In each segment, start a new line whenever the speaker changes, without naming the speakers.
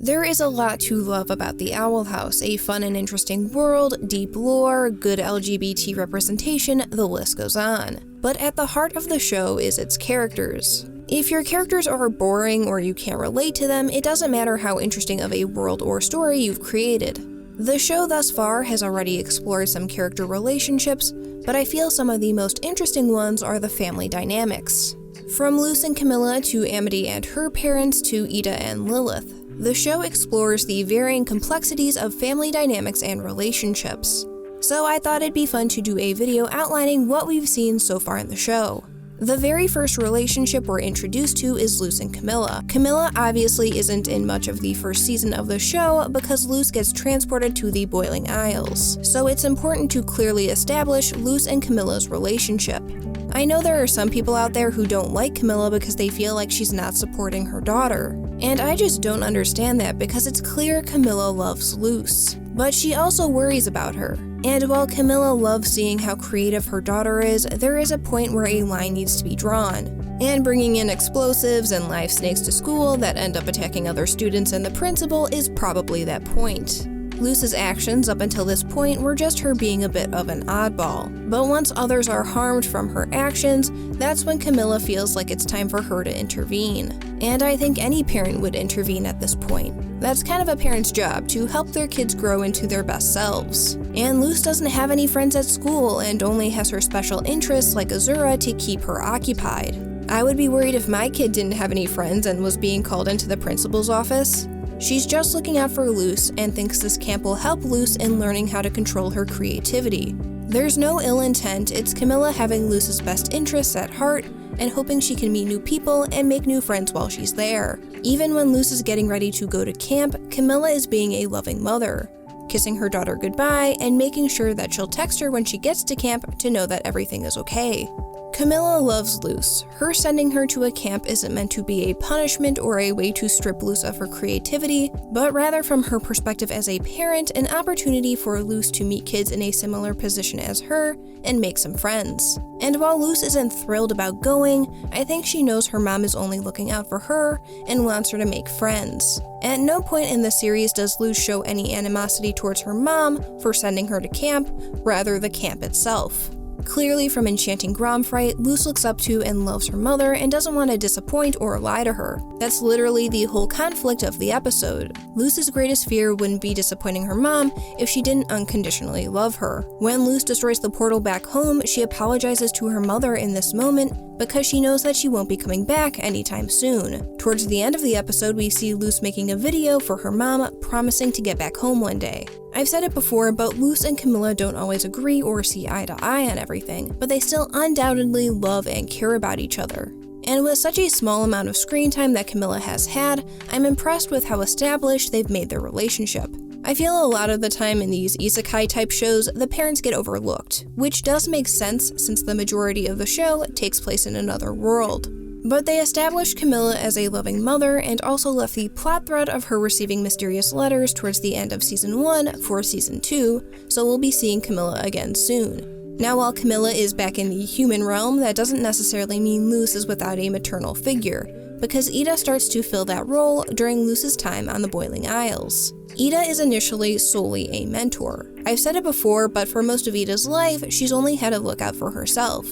There is a lot to love about the Owl House, a fun and interesting world, deep lore, good LGBT representation, the list goes on. But at the heart of the show is its characters. If your characters are boring or you can't relate to them, it doesn't matter how interesting of a world or story you've created. The show thus far has already explored some character relationships, but I feel some of the most interesting ones are the family dynamics. From Luz and Camila to Amity and her parents to Eda and Lilith, the show explores the varying complexities of family dynamics and relationships. So I thought it'd be fun to do a video outlining what we've seen so far in the show. The very first relationship we're introduced to is Luz and Camila. Camila obviously isn't in much of the first season of the show because Luz gets transported to the Boiling Isles, so it's important to clearly establish Luz and Camila's relationship. I know there are some people out there who don't like Camila because they feel like she's not supporting her daughter, and I just don't understand that because it's clear Camila loves Luz. But she also worries about her. And while Camila loves seeing how creative her daughter is, there is a point where a line needs to be drawn. And bringing in explosives and live snakes to school that end up attacking other students and the principal is probably that point. Luz's actions up until this point were just her being a bit of an oddball. But once others are harmed from her actions, that's when Camila feels like it's time for her to intervene. And I think any parent would intervene at this point. That's kind of a parent's job, to help their kids grow into their best selves. And Luz doesn't have any friends at school and only has her special interests like Azura to keep her occupied. I would be worried if my kid didn't have any friends and was being called into the principal's office. She's just looking out for Luz and thinks this camp will help Luz in learning how to control her creativity. There's no ill intent, it's Camila having Luz's best interests at heart and hoping she can meet new people and make new friends while she's there. Even when Luz is getting ready to go to camp, Camila is being a loving mother, kissing her daughter goodbye and making sure that she'll text her when she gets to camp to know that everything is okay. Camila loves Luz. Her sending her to a camp isn't meant to be a punishment or a way to strip Luz of her creativity, but rather from her perspective as a parent, an opportunity for Luz to meet kids in a similar position as her and make some friends. And while Luz isn't thrilled about going, I think she knows her mom is only looking out for her and wants her to make friends. At no point in the series does Luz show any animosity towards her mom for sending her to camp, rather the camp itself. Clearly from Enchanting Gromfright, Luz looks up to and loves her mother and doesn't want to disappoint or lie to her. That's literally the whole conflict of the episode. Luz's greatest fear wouldn't be disappointing her mom if she didn't unconditionally love her. When Luz destroys the portal back home, she apologizes to her mother in this moment because she knows that she won't be coming back anytime soon. Towards the end of the episode, we see Luz making a video for her mom, promising to get back home one day. I've said it before, but Luz and Camila don't always agree or see eye to eye on everything, but they still undoubtedly love and care about each other. And with such a small amount of screen time that Camila has had, I'm impressed with how established they've made their relationship. I feel a lot of the time in these isekai type shows, the parents get overlooked, which does make sense since the majority of the show takes place in another world. But they established Camila as a loving mother and also left the plot thread of her receiving mysterious letters towards the end of Season 1 for Season 2, so we'll be seeing Camila again soon. Now while Camila is back in the human realm, that doesn't necessarily mean Luz is without a maternal figure, because Eda starts to fill that role during Luz's time on the Boiling Isles. Eda is initially solely a mentor. I've said it before, but for most of Eda's life, she's only had to look out for herself.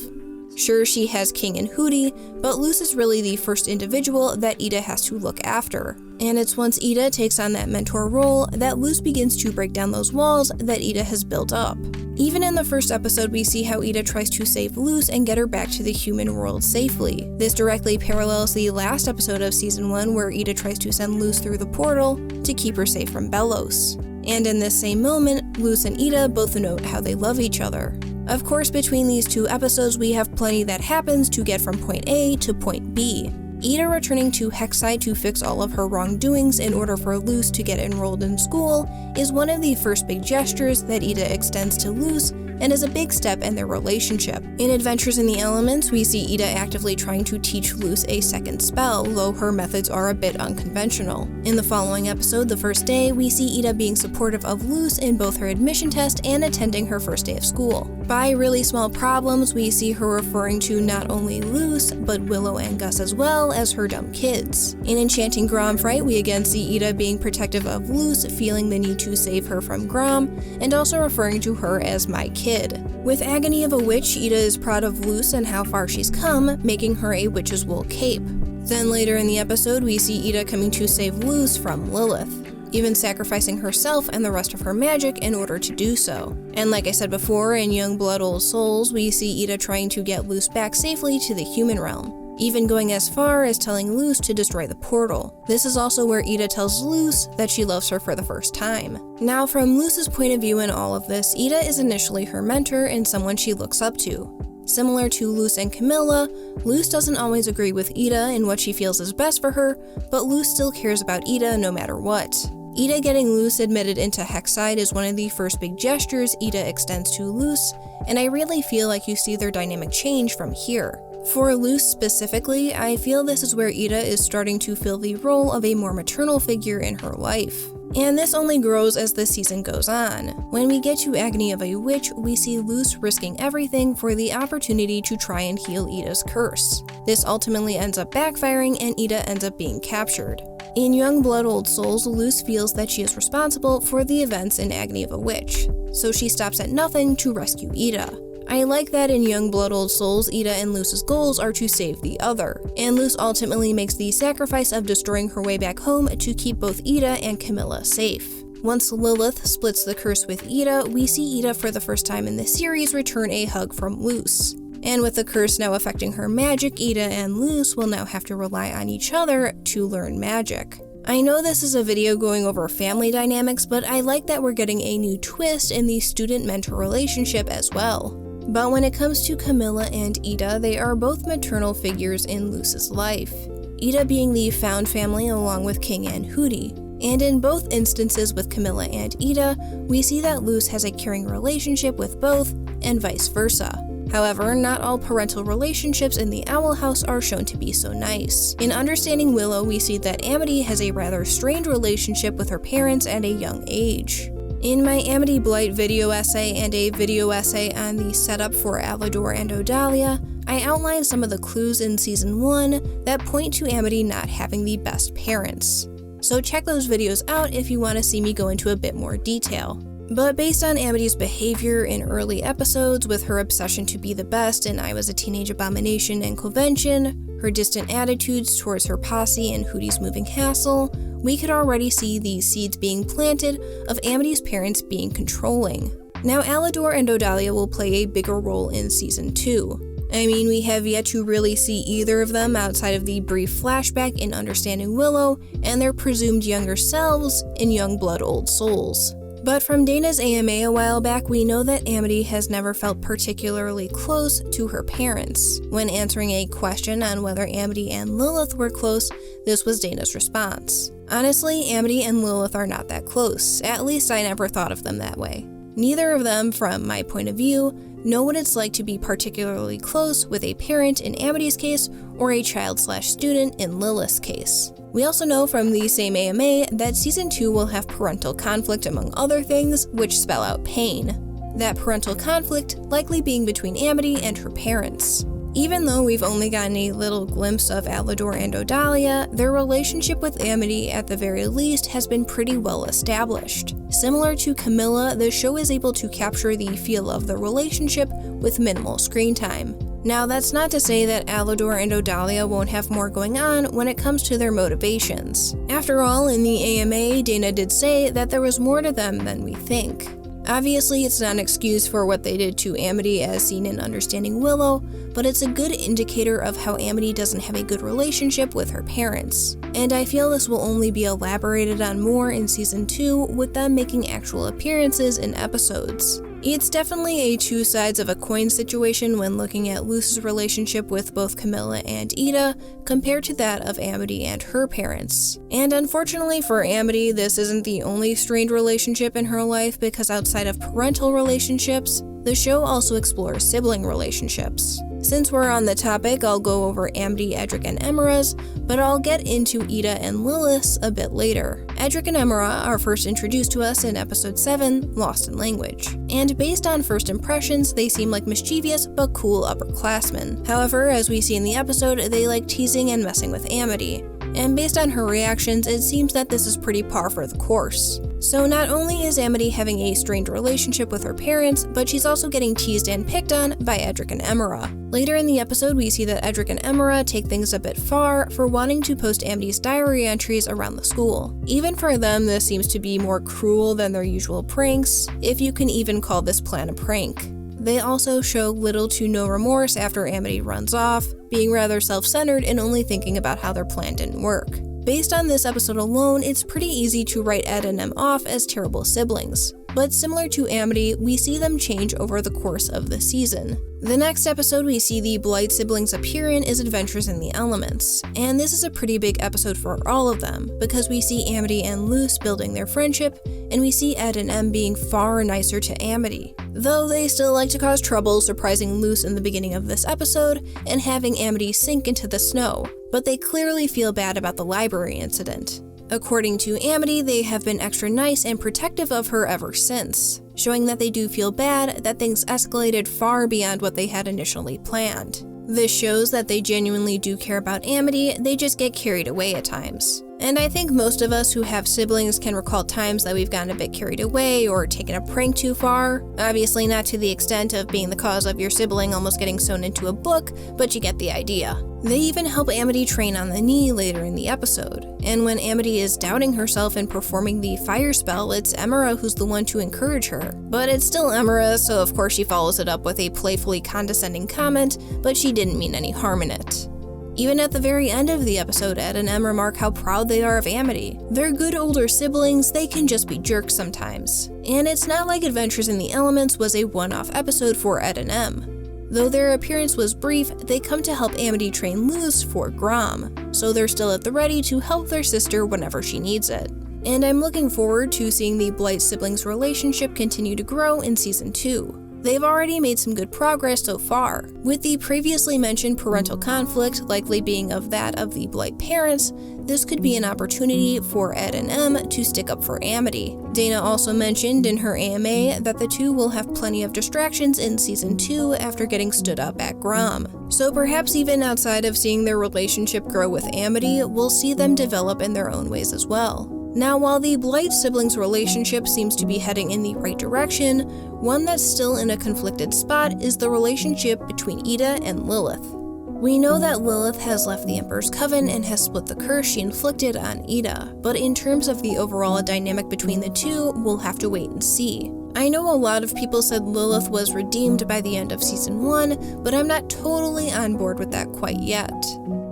Sure, she has King and Hootie, but Luz is really the first individual that Eda has to look after. And it's once Eda takes on that mentor role that Luz begins to break down those walls that Eda has built up. Even in the first episode, we see how Eda tries to save Luz and get her back to the human world safely. This directly parallels the last episode of Season 1 where Eda tries to send Luz through the portal to keep her safe from Belos. And in this same moment, Luz and Eda both note how they love each other. Of course, between these two episodes, we have plenty that happens to get from point A to point B. Eda returning to Hexside to fix all of her wrongdoings in order for Luz to get enrolled in school is one of the first big gestures that Eda extends to Luz and is a big step in their relationship. In Adventures in the Elements, we see Eda actively trying to teach Luz a second spell, though her methods are a bit unconventional. In the following episode, The First Day, we see Eda being supportive of Luz in both her admission test and attending her first day of school. By really small problems, we see her referring to not only Luz, but Willow and Gus as well as her dumb kids. In Enchanting Gromfright, we again see Eda being protective of Luz, feeling the need to save her from Grom, and also referring to her as my kid. With Agony of a Witch, Eda is proud of Luz and how far she's come, making her a witch's wool cape. Then later in the episode, we see Eda coming to save Luz from Lilith, even sacrificing herself and the rest of her magic in order to do so. And like I said before, in Young Blood Old Souls, we see Eda trying to get Luz back safely to the human realm, even going as far as telling Luz to destroy the portal. This is also where Eda tells Luz that she loves her for the first time. Now, from Luz's point of view in all of this, Eda is initially her mentor and someone she looks up to. Similar to Luz and Camila, Luz doesn't always agree with Eda in what she feels is best for her, but Luz still cares about Eda no matter what. Eda getting Luz admitted into Hexside is one of the first big gestures Eda extends to Luz, and I really feel like you see their dynamic change from here. For Luz specifically, I feel this is where Eda is starting to fill the role of a more maternal figure in her life. And this only grows as the season goes on. When we get to Agony of a Witch, we see Luz risking everything for the opportunity to try and heal Eda's curse. This ultimately ends up backfiring and Eda ends up being captured. In Young Blood Old Souls, Luz feels that she is responsible for the events in Agony of a Witch, so she stops at nothing to rescue Eda. I like that in Young Blood Old Souls, Eda and Luz's goals are to save the other, and Luz ultimately makes the sacrifice of destroying her way back home to keep both Eda and Camila safe. Once Lilith splits the curse with Eda, we see Eda for the first time in the series return a hug from Luz. And with the curse now affecting her magic, Eda and Luz will now have to rely on each other to learn magic. I know this is a video going over family dynamics, but I like that we're getting a new twist in the student-mentor relationship as well. But when it comes to Camila and Eda, they are both maternal figures in Luz's life, Eda being the found family along with King and Hooty. And in both instances with Camila and Eda, we see that Luz has a caring relationship with both, and vice versa. However, not all parental relationships in the Owl House are shown to be so nice. In Understanding Willow, we see that Amity has a rather strained relationship with her parents at a young age. In my Amity Blight video essay and a video essay on the setup for Alador and Odalia, I outlined some of the clues in Season 1 that point to Amity not having the best parents. So check those videos out if you want to see me go into a bit more detail. But based on Amity's behavior in early episodes, with her obsession to be the best in I Was a Teenage Abomination and Convention, her distant attitudes towards her posse in Hooty's Moving Castle, we could already see these seeds being planted of Amity's parents being controlling. Now Alador and Odalia will play a bigger role in Season 2. I mean, we have yet to really see either of them outside of the brief flashback in Understanding Willow and their presumed younger selves in Young Blood Old Souls. But from Dana's AMA a while back, we know that Amity has never felt particularly close to her parents. When answering a question on whether Amity and Lilith were close, this was Dana's response. Honestly, Amity and Lilith are not that close, at least I never thought of them that way. Neither of them, from my point of view, know what it's like to be particularly close with a parent in Amity's case, or a child/student in Lilith's case. We also know from the same AMA that Season 2 will have parental conflict among other things, which spell out pain. That parental conflict likely being between Amity and her parents. Even though we've only gotten a little glimpse of Alador and Odalia, their relationship with Amity at the very least has been pretty well established. Similar to Camila, the show is able to capture the feel of the relationship with minimal screen time. Now, that's not to say that Alador and Odalia won't have more going on when it comes to their motivations. After all, in the AMA, Dana did say that there was more to them than we think. Obviously, it's not an excuse for what they did to Amity as seen in Understanding Willow, but it's a good indicator of how Amity doesn't have a good relationship with her parents. And I feel this will only be elaborated on more in Season 2 with them making actual appearances in episodes. It's definitely a two sides of a coin situation when looking at Luz's relationship with both Camila and Eda compared to that of Amity and her parents. And unfortunately for Amity, this isn't the only strained relationship in her life, because outside of parental relationships, the show also explores sibling relationships. Since we're on the topic, I'll go over Amity, Edric, and Emira's, but I'll get into Eda and Lilith's a bit later. Edric and Amira are first introduced to us in episode 7, Lost in Language. And based on first impressions, they seem like mischievous but cool upperclassmen. However, as we see in the episode, they like teasing and messing with Amity. And based on her reactions, it seems that this is pretty par for the course. So not only is Amity having a strained relationship with her parents, but she's also getting teased and picked on by Edric and Amira. Later in the episode, we see that Edric and Amira take things a bit far for wanting to post Amity's diary entries around the school. Even for them, this seems to be more cruel than their usual pranks, if you can even call this plan a prank. They also show little to no remorse after Amity runs off, being rather self-centered and only thinking about how their plan didn't work. Based on this episode alone, it's pretty easy to write Ed and Em off as terrible siblings. But similar to Amity, we see them change over the course of the season. The next episode we see the Blight siblings appear in is Adventures in the Elements, and this is a pretty big episode for all of them, because we see Amity and Luz building their friendship, and we see Ed and Em being far nicer to Amity. Though they still like to cause trouble, surprising Luz in the beginning of this episode, and having Amity sink into the snow, but they clearly feel bad about the library incident. According to Amity, they have been extra nice and protective of her ever since, showing that they do feel bad that things escalated far beyond what they had initially planned. This shows that they genuinely do care about Amity, they just get carried away at times. And I think most of us who have siblings can recall times that we've gotten a bit carried away or taken a prank too far. Obviously not to the extent of being the cause of your sibling almost getting sewn into a book, but you get the idea. They even help Amity train on the knee later in the episode. And when Amity is doubting herself in performing the fire spell, it's Emira who's the one to encourage her. But it's still Emira, so of course she follows it up with a playfully condescending comment, but she didn't mean any harm in it. Even at the very end of the episode, Ed and Em remark how proud they are of Amity. They're good older siblings, they can just be jerks sometimes. And it's not like Adventures in the Elements was a one-off episode for Ed and Em. Though their appearance was brief, they come to help Amity train Luz for Grom, so they're still at the ready to help their sister whenever she needs it. And I'm looking forward to seeing the Blight siblings' relationship continue to grow in Season 2. They've already made some good progress so far, with the previously mentioned parental conflict likely being of that of the Blight parents. This could be an opportunity for Ed and Em to stick up for Amity. Dana also mentioned in her AMA that the two will have plenty of distractions in Season 2 after getting stood up at Grom. So perhaps even outside of seeing their relationship grow with Amity, we'll see them develop in their own ways as well. Now, while the Blight siblings' relationship seems to be heading in the right direction, one that's still in a conflicted spot is the relationship between Eda and Lilith. We know that Lilith has left the Emperor's Coven and has split the curse she inflicted on Eda, but in terms of the overall dynamic between the two, we'll have to wait and see. I know a lot of people said Lilith was redeemed by the end of Season 1, but I'm not totally on board with that quite yet.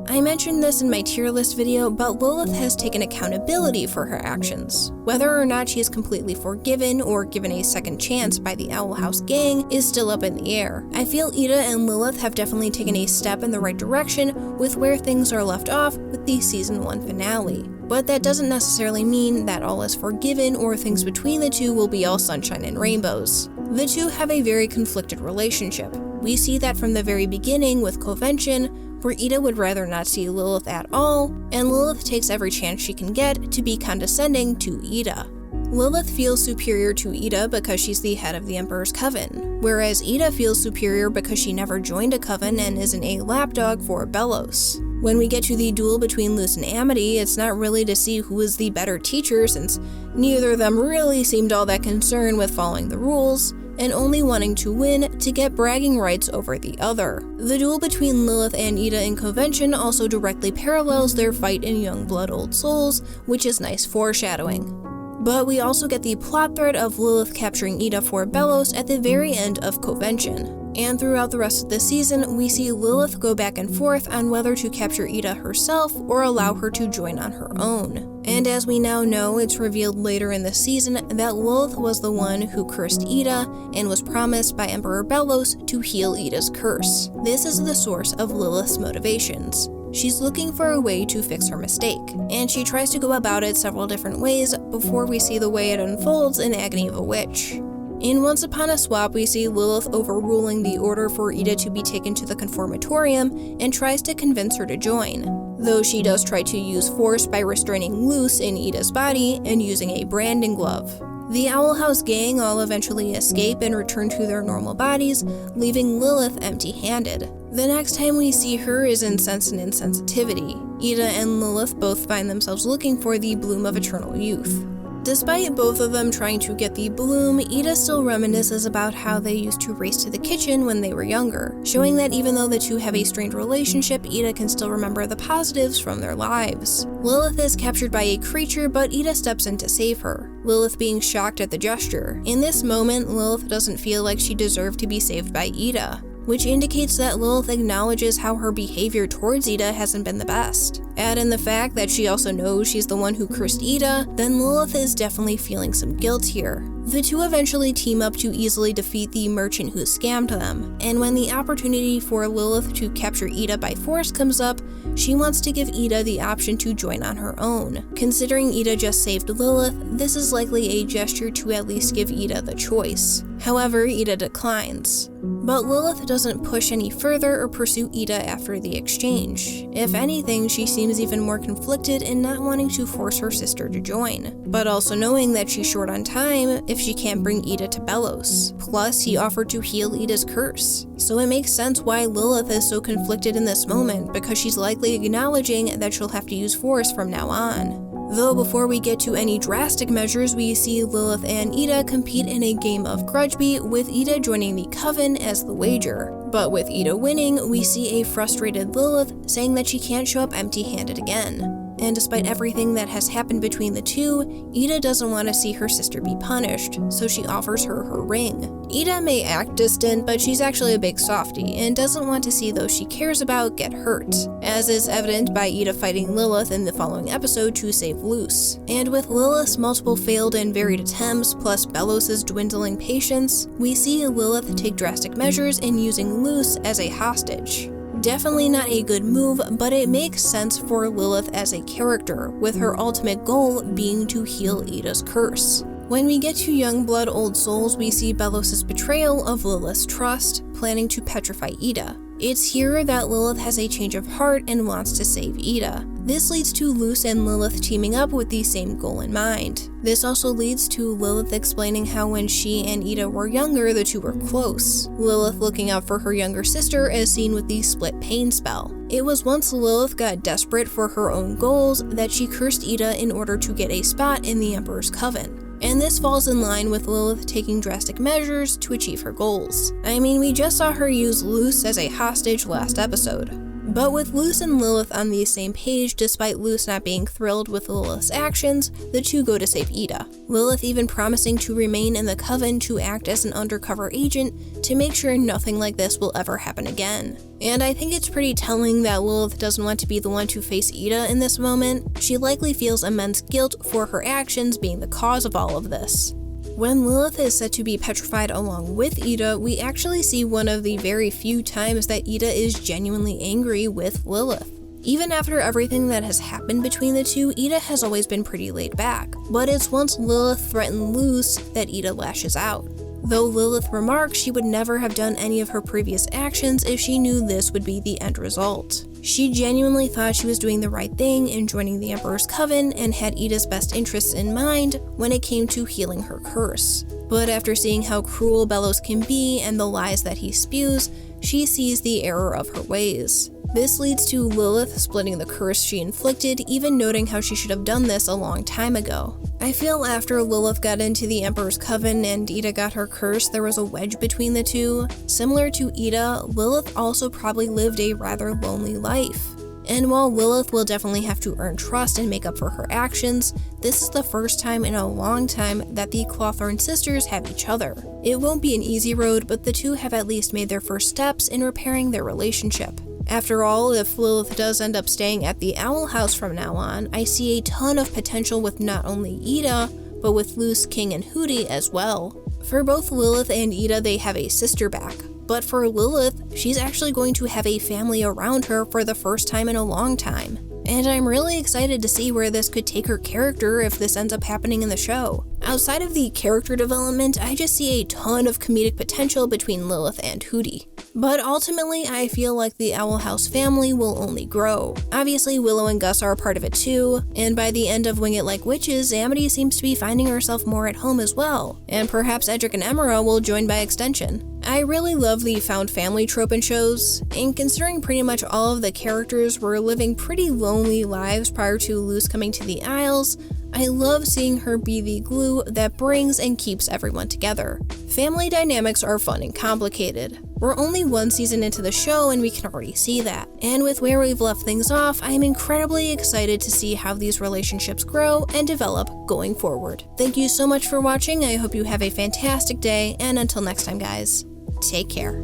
I mentioned this in my tier list video, but Lilith has taken accountability for her actions. Whether or not she is completely forgiven or given a second chance by the Owl House gang is still up in the air. I feel Eda and Lilith have definitely taken a step in the right direction with where things are left off with the Season 1 finale. But that doesn't necessarily mean that all is forgiven or things between the two will be all sunshine and rainbows. The two have a very conflicted relationship. We see that from the very beginning with Convention, where Eda would rather not see Lilith at all, and Lilith takes every chance she can get to be condescending to Eda. Lilith feels superior to Eda because she's the head of the Emperor's Coven, whereas Eda feels superior because she never joined a coven and isn't a lapdog for Belos. When we get to the duel between Luz and Amity, it's not really to see who is the better teacher, since neither of them really seemed all that concerned with following the rules, and only wanting to win to get bragging rights over the other. The duel between Lilith and Eda in Convention also directly parallels their fight in Youngblood Old Souls, which is nice foreshadowing. But we also get the plot thread of Lilith capturing Eda for Belos at the very end of Convention. And throughout the rest of the season, we see Lilith go back and forth on whether to capture Eda herself or allow her to join on her own. And as we now know, it's revealed later in the season that Lilith was the one who cursed Eda and was promised by Emperor Belos to heal Eda's curse. This is the source of Lilith's motivations. She's looking for a way to fix her mistake, and she tries to go about it several different ways before we see the way it unfolds in Agony of a Witch. In Once Upon a Swap, we see Lilith overruling the order for Eda to be taken to the conformatorium and tries to convince her to join, though she does try to use force by restraining Luz in Eda's body and using a branding glove. The Owl House gang all eventually escape and return to their normal bodies, leaving Lilith empty-handed. The next time we see her is in Sense and Insensitivity. Eda and Lilith both find themselves looking for the bloom of eternal youth. Despite both of them trying to get the bloom, Eda still reminisces about how they used to race to the kitchen when they were younger, showing that even though the two have a strained relationship, Eda can still remember the positives from their lives. Lilith is captured by a creature, but Eda steps in to save her, Lilith being shocked at the gesture. In this moment, Lilith doesn't feel like she deserved to be saved by Eda, which indicates that Lilith acknowledges how her behavior towards Eda hasn't been the best. Add in the fact that she also knows she's the one who cursed Eda, then Lilith is definitely feeling some guilt here. The two eventually team up to easily defeat the merchant who scammed them, and when the opportunity for Lilith to capture Eda by force comes up, she wants to give Eda the option to join on her own. Considering Eda just saved Lilith, this is likely a gesture to at least give Eda the choice. However, Eda declines. But Lilith doesn't push any further or pursue Eda after the exchange. If anything, she seems even more conflicted in not wanting to force her sister to join, but also knowing that she's short on time if she can't bring Eda to Belos. Plus, he offered to heal Eda's curse. So it makes sense why Lilith is so conflicted in this moment, because she's likely acknowledging that she'll have to use force from now on. Though before we get to any drastic measures, we see Lilith and Eda compete in a game of Grudgeby, with Eda joining the Coven as the wager. But with Eda winning, we see a frustrated Lilith saying that she can't show up empty-handed again. And despite everything that has happened between the two, Eda doesn't want to see her sister be punished, so she offers her her ring. Eda may act distant, but she's actually a big softie, and doesn't want to see those she cares about get hurt, as is evident by Eda fighting Lilith in the following episode to save Luz. And with Lilith's multiple failed and varied attempts, plus Belos' dwindling patience, we see Lilith take drastic measures in using Luz as a hostage. Definitely not a good move, but it makes sense for Lilith as a character, with her ultimate goal being to heal Eda's curse. When we get to Youngblood Old Souls, we see Belos' betrayal of Lilith's trust, planning to petrify Eda. It's here that Lilith has a change of heart and wants to save Eda. This leads to Luz and Lilith teaming up with the same goal in mind. This also leads to Lilith explaining how when she and Eda were younger, the two were close. Lilith looking out for her younger sister as seen with the split pain spell. It was once Lilith got desperate for her own goals that she cursed Eda in order to get a spot in the Emperor's Coven. And this falls in line with Lilith taking drastic measures to achieve her goals. I mean, we just saw her use Luz as a hostage last episode. But with Luz and Lilith on the same page, despite Luz not being thrilled with Lilith's actions, the two go to save Eda. Lilith even promising to remain in the Coven to act as an undercover agent to make sure nothing like this will ever happen again. And I think it's pretty telling that Lilith doesn't want to be the one to face Eda in this moment. She likely feels immense guilt for her actions being the cause of all of this. When Lilith is said to be petrified along with Eda, we actually see one of the very few times that Eda is genuinely angry with Lilith. Even after everything that has happened between the two, Eda has always been pretty laid back, but it's once Lilith threatened Luz that Eda lashes out. Though Lilith remarks she would never have done any of her previous actions if she knew this would be the end result. She genuinely thought she was doing the right thing in joining the Emperor's Coven and had Eda's best interests in mind when it came to healing her curse. But after seeing how cruel Belos can be and the lies that he spews, she sees the error of her ways. This leads to Lilith splitting the curse she inflicted, even noting how she should have done this a long time ago. I feel after Lilith got into the Emperor's Coven and Eda got her curse, there was a wedge between the two. Similar to Eda, Lilith also probably lived a rather lonely life. And while Lilith will definitely have to earn trust and make up for her actions, this is the first time in a long time that the Clawthorn sisters have each other. It won't be an easy road, but the two have at least made their first steps in repairing their relationship. After all, if Lilith does end up staying at the Owl House from now on, I see a ton of potential with not only Eda, but with Luz, King, and Hooty as well. For both Lilith and Eda, they have a sister back. But for Lilith, she's actually going to have a family around her for the first time in a long time. And I'm really excited to see where this could take her character if this ends up happening in the show. Outside of the character development, I just see a ton of comedic potential between Lilith and Hooty. But ultimately, I feel like the Owl House family will only grow. Obviously, Willow and Gus are a part of it too, and by the end of Wing It Like Witches, Amity seems to be finding herself more at home as well, and perhaps Edric and Emera will join by extension. I really love the found family trope in shows, and considering pretty much all of the characters were living pretty lonely lives prior to Luz coming to the Isles, I love seeing her be the glue that brings and keeps everyone together. Family dynamics are fun and complicated. We're only one season into the show and we can already see that. And with where we've left things off, I am incredibly excited to see how these relationships grow and develop going forward. Thank you so much for watching. I hope you have a fantastic day, and until next time guys, take care.